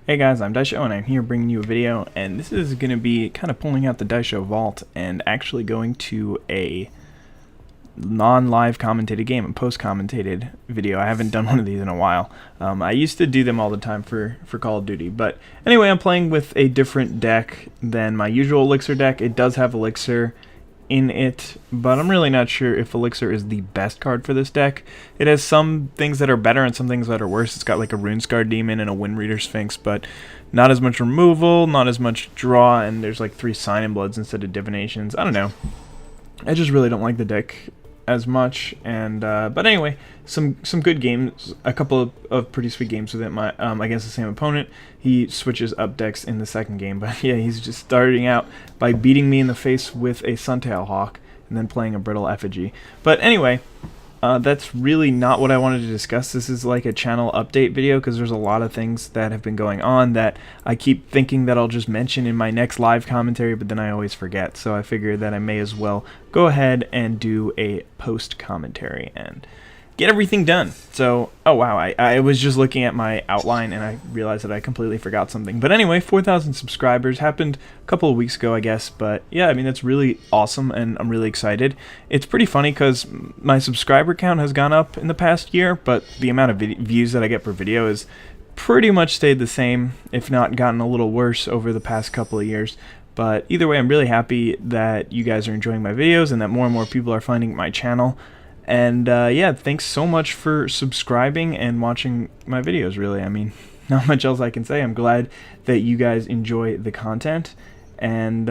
Hey guys, I'm Daisho and I'm here bringing you a video, and this is going to be kind of pulling out the Daisho vault and actually going to a non-live commentated game, a post-commentated video. I haven't done one of these in a while. I used to do them all the time for Call of Duty, but anyway, I'm playing with a different deck than my usual Elixir deck. It does have Elixir in it, but I'm really not sure if Elixir is the best card for this deck. It has some things that are better and some things that are worse. It's got like a Runescar Demon and a Wind Reader Sphinx, but not as much removal, not as much draw, and there's like 3 Sign and Bloods instead of Divinations. I don't know. I just really don't like the deck as much, and but anyway, some good games, a couple of pretty sweet games with it. Against the same opponent, he switches up decks in the second game, but yeah, he's just starting out by beating me in the face with a Suntail Hawk and then playing a Brittle Effigy. But anyway, that's really not what I wanted to discuss. This is like a channel update video because there's a lot of things that have been going on that I keep thinking that I'll just mention in my next live commentary, but then I always forget. So I figured that I may as well go ahead and do a post commentary and get everything done. So, oh wow, I was just looking at my outline and I realized that I completely forgot something. But anyway, 4,000 subscribers happened a couple of weeks ago, I guess. But yeah, I mean, that's really awesome and I'm really excited. It's pretty funny because my subscriber count has gone up in the past year, but the amount of views that I get per video is pretty much stayed the same, if not gotten a little worse over the past couple of years. But either way, I'm really happy that you guys are enjoying my videos and that more and more people are finding my channel. And yeah, thanks so much for subscribing and watching my videos, really. I mean, not much else I can say. I'm glad that you guys enjoy the content, and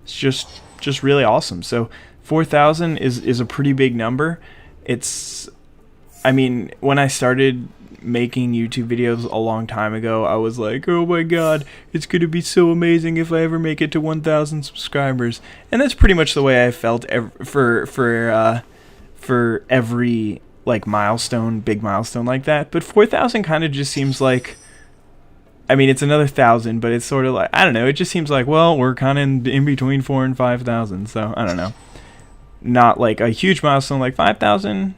it's just really awesome. So 4,000 is a pretty big number. I mean, when I started making YouTube videos a long time ago, I was like, oh my god, it's gonna be so amazing if I ever make it to 1,000 subscribers. And that's pretty much the way I felt for every like milestone, big milestone like that. But 4,000 kind of just seems like, I mean, it's another 1,000, but it's sort of like, I don't know, it just seems like, well, we're kind of in between 4,000 and 5,000, so I don't know. Not like a huge milestone like 5,000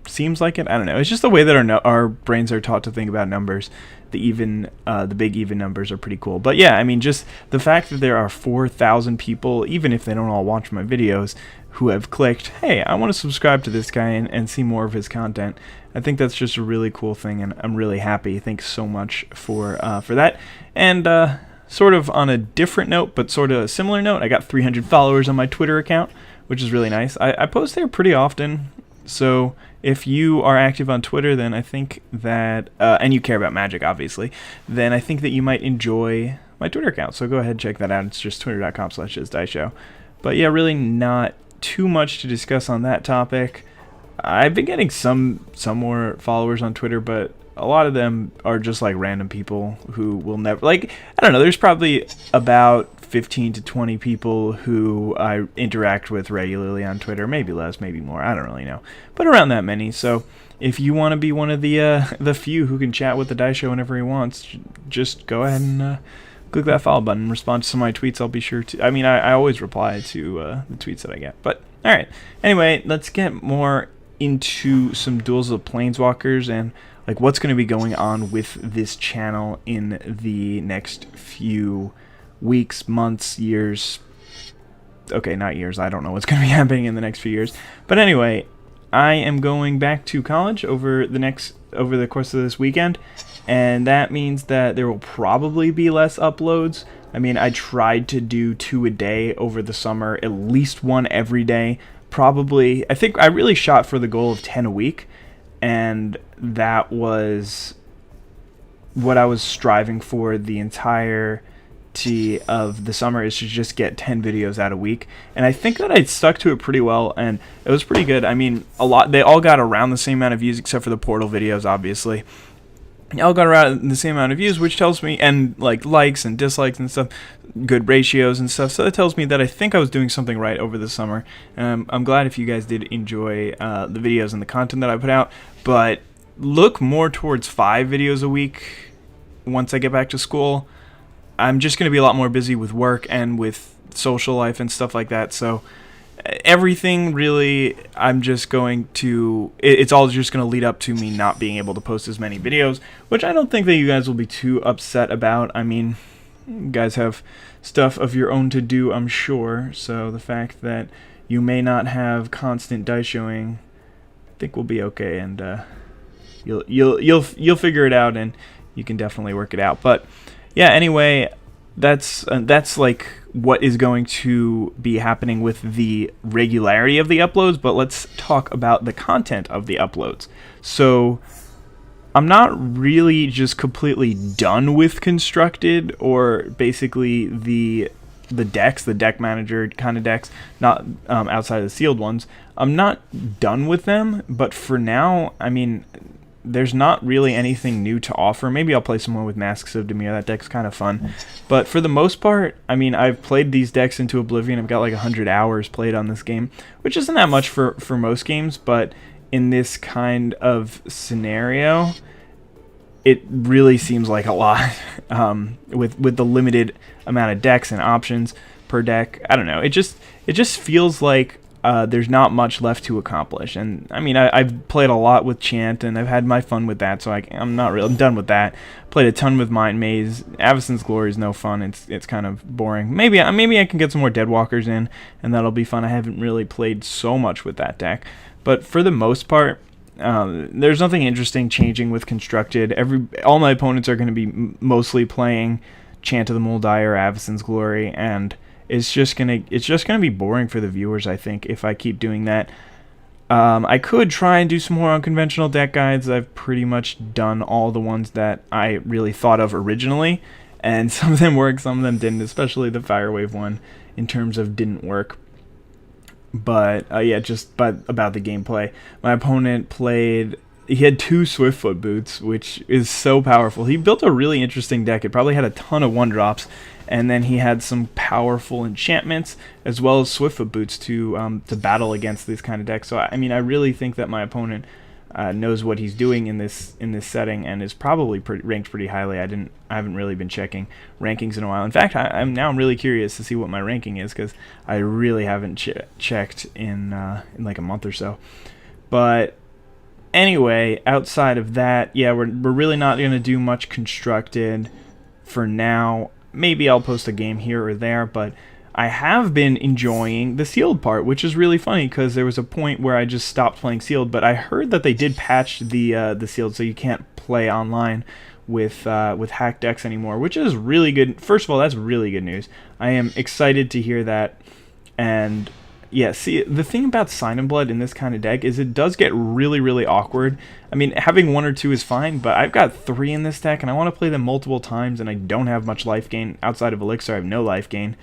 seems like it. I don't know. It's just the way that our brains are taught to think about numbers. The big even numbers are pretty cool. But yeah, I mean, just the fact that there are 4,000 people, even if they don't all watch my videos, who have clicked, hey, I want to subscribe to this guy and see more of his content. I think that's just a really cool thing, and I'm really happy. Thanks so much for that. And sort of on a different note, but sort of a similar note, I got 300 followers on my Twitter account, which is really nice. I post there pretty often, so if you are active on Twitter, then I think that, and you care about Magic, obviously, then I think that you might enjoy my Twitter account. So go ahead and check that out. It's just twitter.com/Izdaisho. But yeah, really not too much to discuss on that topic. I've been getting some more followers on Twitter, but a lot of them are just like random people who will never, like, I don't know, there's probably about 15 to 20 people who I interact with regularly on Twitter, maybe less, maybe more, I don't really know, but around that many. So if you want to be one of the few who can chat with the Daisho whenever he wants, just go ahead and click that follow button, respond to some of my tweets. I'll be sure to, I mean, I always reply to the tweets that I get. But alright, anyway, let's get more into some Duels of Planeswalkers and like what's going to be going on with this channel in the next few weeks, months, years. Okay, not years, I don't know what's going to be happening in the next few years. But anyway, I am going back to college over the course of this weekend, and that means that there will probably be less uploads. I mean, I tried to do 2 a day over the summer, at least 1 every day. Probably, I think I really shot for the goal of 10 a week, and that was what I was striving for the entirety of the summer, is to just get 10 videos out a week. And I think that I stuck to it pretty well, and it was pretty good. I mean, they all got around the same amount of views except for the Portal videos, obviously. They all got around the same amount of views, which tells me, and like likes and dislikes and stuff, good ratios and stuff, so that tells me that I think I was doing something right over the summer. I'm glad if you guys did enjoy the videos and the content that I put out, but look more towards 5 videos a week once I get back to school. I'm just going to be a lot more busy with work and with social life and stuff like that, so everything really, I'm just going to, it's all just going to lead up to me not being able to post as many videos, which I don't think that you guys will be too upset about. I mean, you guys have stuff of your own to do, I'm sure, so the fact that you may not have constant dice showing, I think we'll be okay, and you'll figure it out, and you can definitely work it out. But yeah, anyway, that's like what is going to be happening with the regularity of the uploads. But let's talk about the content of the uploads. So I'm not really just completely done with constructed, or basically the decks, the deck manager kind of decks, not outside of the sealed ones. I'm not done with them, but for now, I mean, there's not really anything new to offer. Maybe I'll play some more with Masks of Demir. That deck's kind of fun. But for the most part, I mean, I've played these decks into oblivion. I've got like 100 hours played on this game, which isn't that much for most games, but in this kind of scenario, it really seems like a lot. With the limited amount of decks and options per deck, I don't know. It just feels like there's not much left to accomplish. And I mean, I've played a lot with Chant, and I've had my fun with that, so I'm done with that. Played a ton with Mind Maze. Avacyn's Glory is no fun. It's kind of boring. Maybe I can get some more Deadwalkers in, and that'll be fun. I haven't really played so much with that deck, but for the most part, there's nothing interesting changing with constructed. All my opponents are going to be mostly playing Chant of the Moldai or Avacyn's Glory, and it's just gonna be boring for the viewers, I think, if I keep doing that. I could try and do some more unconventional deck guides. I've pretty much done all the ones that I really thought of originally, and some of them worked, some of them didn't, especially the Firewave one in terms of didn't work. But yeah, about the gameplay. My opponent he had 2 Swiftfoot Boots, which is so powerful. He built a really interesting deck. It probably had a ton of 1-drops, and then he had some powerful enchantments as well as Swiftfoot Boots to battle against this kind of deck. So I mean, I really think that my opponent knows what he's doing in this setting, and is probably ranked pretty highly. I haven't really been checking rankings in a while. In fact, I'm really curious to see what my ranking is, because I really haven't checked in like a month or so. But anyway, outside of that, yeah, we're really not going to do much constructed for now. Maybe I'll post a game here or there, but I have been enjoying the sealed part, which is really funny, because there was a point where I just stopped playing sealed, but I heard that they did patch the sealed, so you can't play online with hacked decks anymore, which is really good. First of all, that's really good news. I am excited to hear that. And yeah, see, the thing about Sign in Blood in this kind of deck is it does get really, really awkward. I mean, having 1 or 2 is fine, but I've got 3 in this deck, and I want to play them multiple times, and I don't have much life gain. Outside of Elixir, I have no life gain.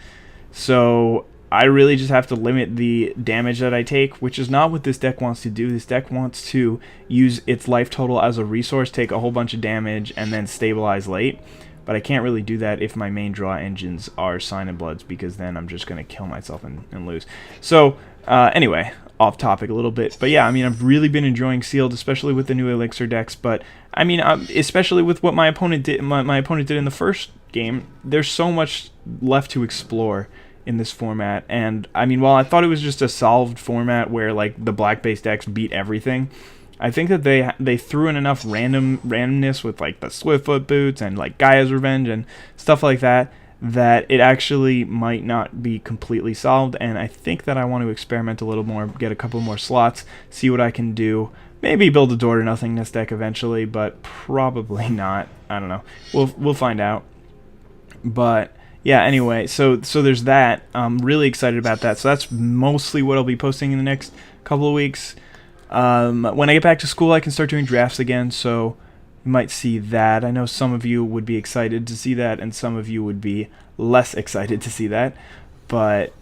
So I really just have to limit the damage that I take, which is not what this deck wants to do. This deck wants to use its life total as a resource, take a whole bunch of damage, and then stabilize late. But I can't really do that if my main draw engines are Sign in Bloods, because then I'm just going to kill myself and lose. So anyway, off topic a little bit. But yeah, I mean, I've really been enjoying sealed, especially with the new Elixir decks. But I mean, especially with what my opponent did. My opponent did in the first game. There's so much left to explore in this format. And I mean, while I thought it was just a solved format where like the black base decks beat everything, I think that they threw in enough randomness with like the Swiftfoot Boots and like Gaia's Revenge and stuff like that, that it actually might not be completely solved. And I think that I want to experiment a little more, get a couple more slots, see what I can do. Maybe build a Door to Nothingness deck eventually, but probably not. I don't know. We'll find out. But yeah, anyway, so there's that. I'm really excited about that. So that's mostly what I'll be posting in the next couple of weeks. When I get back to school, I can start doing drafts again, so you might see that. I know some of you would be excited to see that, and some of you would be less excited to see that. But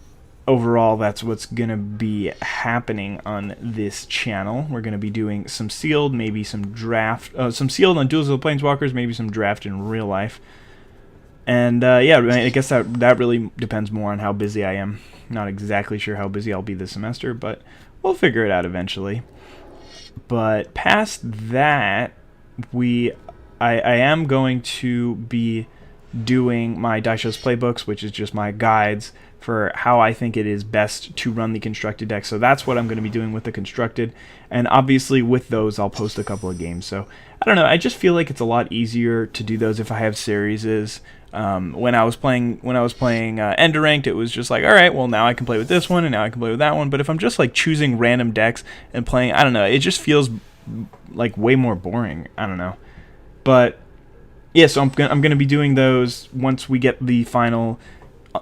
overall, that's what's going to be happening on this channel. We're going to be doing some sealed, maybe some draft, some sealed on Duels of the Planeswalkers, maybe some draft in real life. And yeah, I guess that really depends more on how busy I am. Not exactly sure how busy I'll be this semester, but we'll figure it out eventually. But past that, I am going to be doing my Daisho's playbooks, which is just my guides for how I think it is best to run the constructed deck. So that's what I'm going to be doing with the constructed, and obviously with those I'll post a couple of games. So I don't know, I just feel like it's a lot easier to do those if I have series. When I was playing Ender Ranked, it was just like, all right, well now I can play with this one and now I can play with that one. But if I'm just like choosing random decks and playing, I don't know, it just feels like way more boring. I don't know, but yeah, so I'm gonna be doing those once we get the final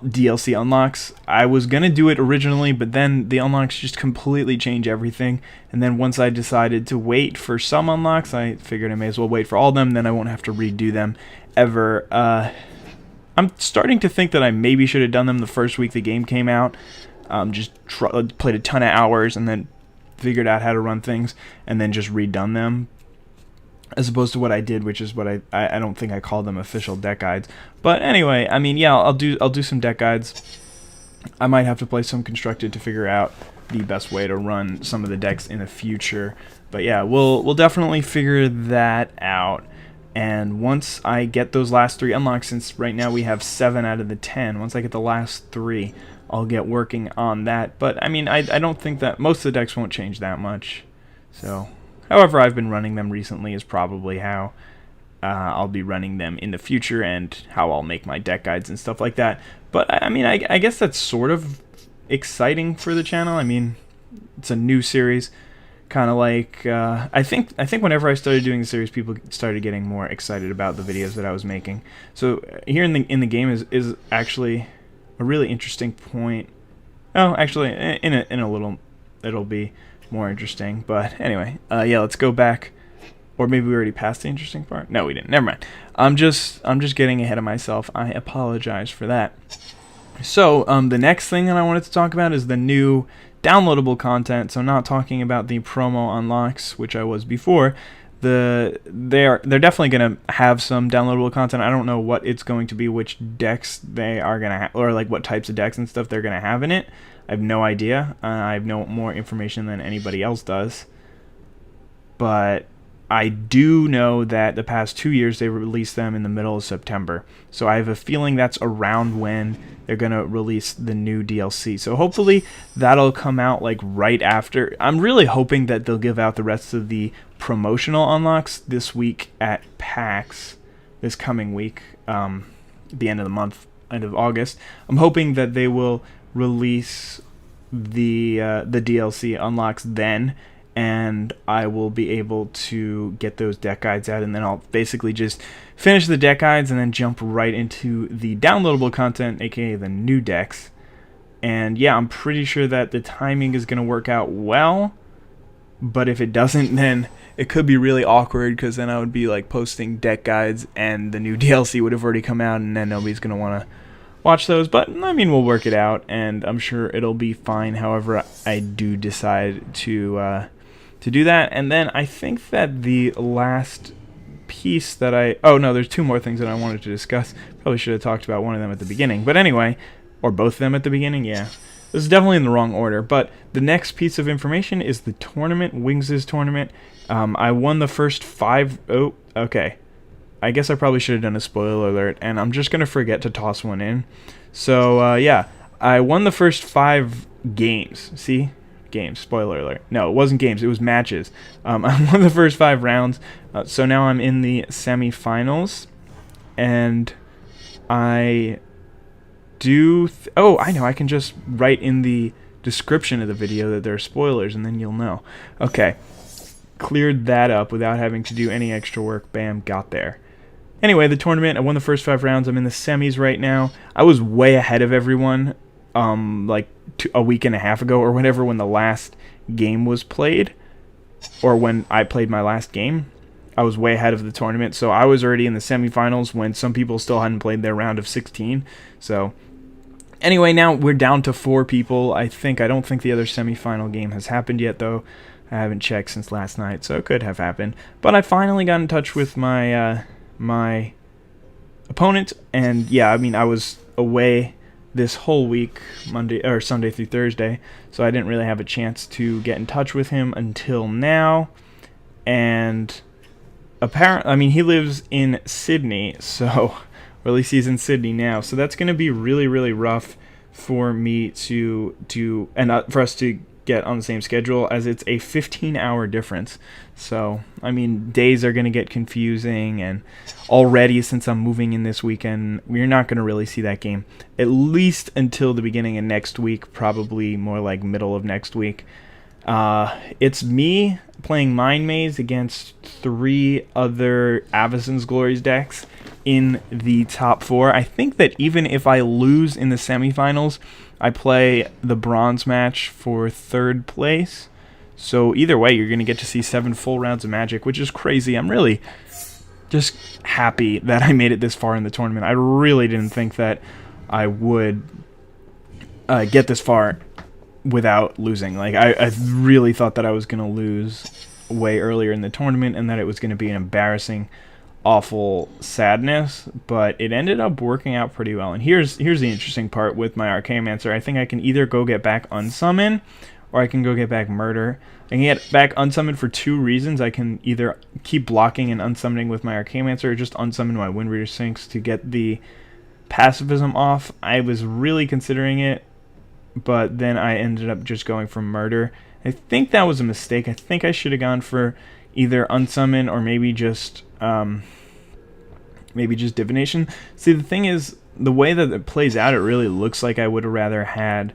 DLC unlocks. I was gonna do it originally, but then the unlocks just completely change everything. And then once I decided to wait for some unlocks, I figured I may as well wait for all of them. Then I won't have to redo them ever. I'm starting to think that I maybe should have done them the first week the game came out. Just played a ton of hours and then figured out how to run things and then just redone them, as opposed to what I did, which is what I don't think I called them official deck guides. But anyway, I mean, yeah, I'll do some deck guides. I might have to play some constructed to figure out the best way to run some of the decks in the future. But yeah, we'll definitely figure that out. And once I get those last 3 unlocks, since right now we have 7 out of the 10, once I get the last 3, I'll get working on that. But I mean, I don't think that most of the decks won't change that much. So however I've been running them recently is probably how I'll be running them in the future, and how I'll make my deck guides and stuff like that. But I mean, I guess that's sort of exciting for the channel. I mean, it's a new series, kind of like I think whenever I started doing the series, people started getting more excited about the videos that I was making. So here in the game is actually a really interesting point. Oh, actually, in a little, it'll be more interesting. But anyway, yeah, let's go back. Or maybe we already passed the interesting part. No, we didn't. Never mind. I'm just getting ahead of myself. I apologize for that. So the next thing that I wanted to talk about is the new downloadable content. So not talking about the promo unlocks, which I was before. They're definitely gonna have some downloadable content. I don't know what it's going to be, which decks they are gonna have, or like what types of decks and stuff they're gonna have in it. I have no idea. I have no more information than anybody else does. But I do know that the past 2 years they released them in the middle of September. So I have a feeling that's around when they're going to release the new DLC. So hopefully that'll come out like right after. I'm really hoping that they'll give out the rest of the promotional unlocks this week at PAX, this coming week, the end of the month, end of August. I'm hoping that they will release the DLC unlocks then, and I will be able to get those deck guides out, and then I'll basically just finish the deck guides and then jump right into the downloadable content, aka the new decks. And yeah, I'm pretty sure that the timing is going to work out well, but if it doesn't, then it could be really awkward, because then I would be like posting deck guides and the new DLC would have already come out, and then nobody's going to want to watch those. But I mean, we'll work it out, and I'm sure it'll be fine however I do decide to do that. And then I think that the last piece that oh no, there's 2 more things that I wanted to discuss. Probably should have talked about one of them at the beginning, but anyway, or both of them at the beginning. Yeah, this is definitely in the wrong order. But the next piece of information is the tournament, Wings' tournament. I won the first 5. Oh, okay, I guess I probably should have done a spoiler alert, and I'm just gonna forget to toss one in. So yeah, I won the first 5 games. See? Games, spoiler alert. No, it wasn't games, it was matches. I won the first 5 rounds, so now I'm in the semifinals, and I do oh, I know, I can just write in the description of the video that there are spoilers, and then you'll know. Okay, cleared that up without having to do any extra work. Bam, got there. Anyway, the tournament, I won the first 5 rounds. I'm in the semis right now. I was way ahead of everyone like a week and a half ago or whatever, when the last game was played, or when I played my last game. I was way ahead of the tournament, so I was already in the semifinals when some people still hadn't played their round of 16. So anyway, now we're down to 4 people. I don't think the other semifinal game has happened yet, though. I haven't checked since last night, so it could have happened. But I finally got in touch with my my opponent, and yeah, I mean, I was away this whole week, Monday or Sunday through Thursday, so I didn't really have a chance to get in touch with him until now. And apparently, I mean, he lives in Sydney, so or at least he's in Sydney now. So that's going to be really, really rough for me to do, and for us to get on the same schedule, as it's a 15-hour difference. So, I mean, days are going to get confusing, and already since I'm moving in this weekend, we're not going to really see that game, at least until the beginning of next week, probably more like middle of next week. It's me playing Mind Maze against 3 other Avacyn's Glories decks in the top 4. I think that even if I lose in the semifinals, I play the bronze match for 3rd place. So either way, you're going to get to see 7 full rounds of Magic, which is crazy. I'm really just happy that I made it this far in the tournament. I really didn't think that I would get this far without losing. Like, I really thought that I was going to lose way earlier in the tournament and that it was going to be an embarrassing, awful sadness, but it ended up working out pretty well. And here's the interesting part with my Archaeomancer. I think I can either go get back Unsummon, or I can go get back Murder. I can get back Unsummon for 2 reasons. I can either keep blocking and unsummoning with my Archaeomancer, or just unsummon my Windreader Sphinx to get the pacifism off. I was really considering it, but then I ended up just going for Murder. I think that was a mistake. I think I should have gone for either Unsummon or maybe just Divination. See, the thing is, the way that it plays out, it really looks like I would have rather had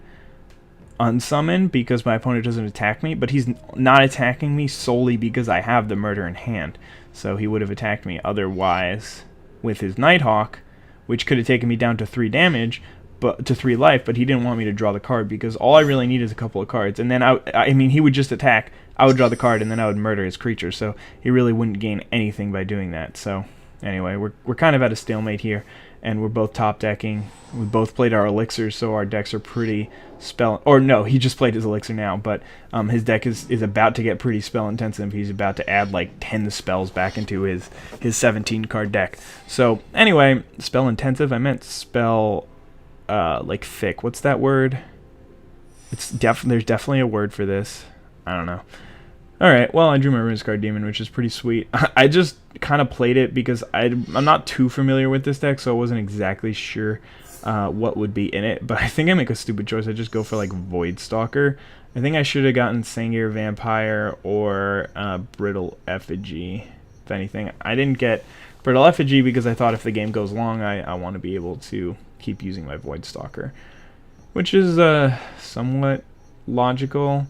Unsummon because my opponent doesn't attack me, but he's not attacking me solely because I have the Murder in hand. So he would have attacked me otherwise with his Nighthawk, which could have taken me down to 3 damage, but to 3 life, but he didn't want me to draw the card because all I really need is a couple of cards. And then I mean, he would just attack, I would draw the card, and then I would murder his creature. So he really wouldn't gain anything by doing that. So anyway, we're kind of at a stalemate here, and we're both top decking. We both played our elixirs, so our decks are pretty or no, he just played his elixir now, but his deck is about to get pretty spell intensive. He's about to add like 10 spells back into his 17 card deck. So anyway, spell intensive, I meant spell like thick. What's that word? There's definitely a word for this. I don't know. Alright, well, I drew my Runescar Demon, which is pretty sweet. I just kind of played it because I'm not too familiar with this deck, so I wasn't exactly sure what would be in it. But I think I make a stupid choice. I just go for, like, Voidstalker. I think I should have gotten Sengir Vampire or Brittle Effigy, if anything. I didn't get Brittle Effigy because I thought if the game goes long, I want to be able to keep using my Voidstalker, which is somewhat logical.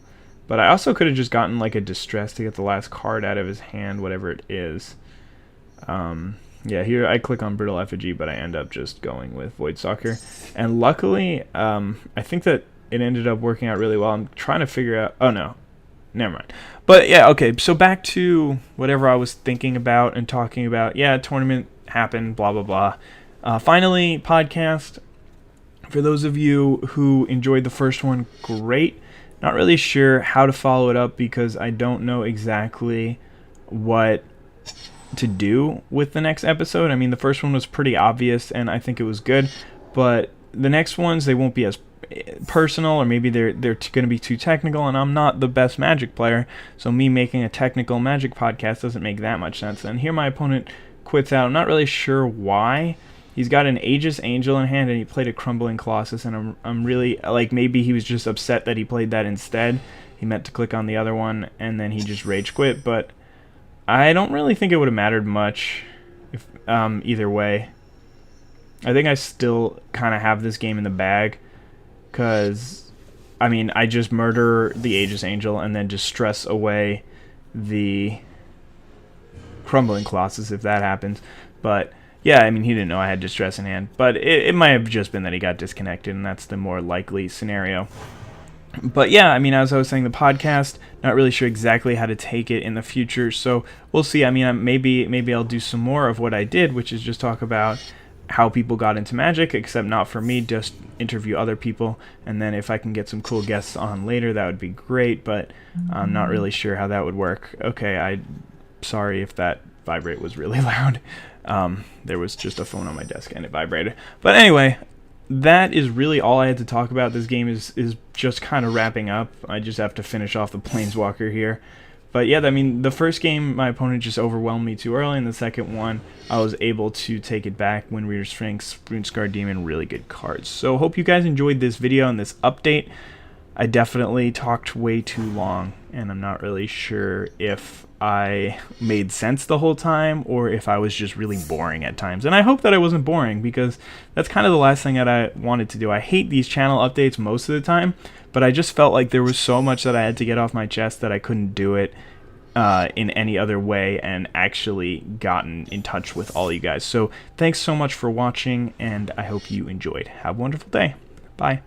But I also could have just gotten like a Distress to get the last card out of his hand, whatever it is. Yeah, here I click on Brittle Effigy, but I end up just going with Voidstalker. And luckily, I think that it ended up working out really well. I'm trying to figure out... Oh, no. Never mind. But yeah, okay, so back to whatever I was thinking about and talking about. Yeah, tournament happened, blah, blah, blah. Finally, podcast. For those of you who enjoyed the first one, great. Not really sure how to follow it up because I don't know exactly what to do with the next episode. I mean, the first one was pretty obvious and I think it was good, but the next ones, they won't be as personal, or maybe they're going to be too technical, and I'm not the best Magic player, so me making a technical Magic podcast doesn't make that much sense. And here my opponent quits out. I'm not really sure why. He's got an Aegis Angel in hand, and he played a Crumbling Colossus, and I'm really, like, maybe he was just upset that he played that instead. He meant to click on the other one, and then he just rage quit, but I don't really think it would have mattered much if either way. I think I still kind of have this game in the bag, because, I mean, I just murder the Aegis Angel and then just stress away the Crumbling Colossus if that happens, but... yeah, I mean, he didn't know I had Distress in hand, but it might have just been that he got disconnected, and that's the more likely scenario. But yeah, I mean, as I was saying, the podcast, not really sure exactly how to take it in the future, so we'll see. I mean, maybe I'll do some more of what I did, which is just talk about how people got into Magic, except not for me, just interview other people, and then if I can get some cool guests on later, that would be great, but I'm not really sure how that would work. Okay, sorry if that vibrate was really loud. There was just a phone on my desk and it vibrated. But anyway, that is really all I had to talk about. This game is just kind of wrapping up. I just have to finish off the Planeswalker here. But yeah, I mean, the first game, my opponent just overwhelmed me too early, and the second one, I was able to take it back. Wind Reader Sphinx, Runescar Demon, really good cards. So hope you guys enjoyed this video and this update. I definitely talked way too long, and I'm not really sure if I made sense the whole time or if I was just really boring at times. And I hope that I wasn't boring, because that's kind of the last thing that I wanted to do. I hate these channel updates most of the time, but I just felt like there was so much that I had to get off my chest that I couldn't do it in any other way and actually gotten in touch with all you guys. So thanks so much for watching, and I hope you enjoyed. Have a wonderful day. Bye.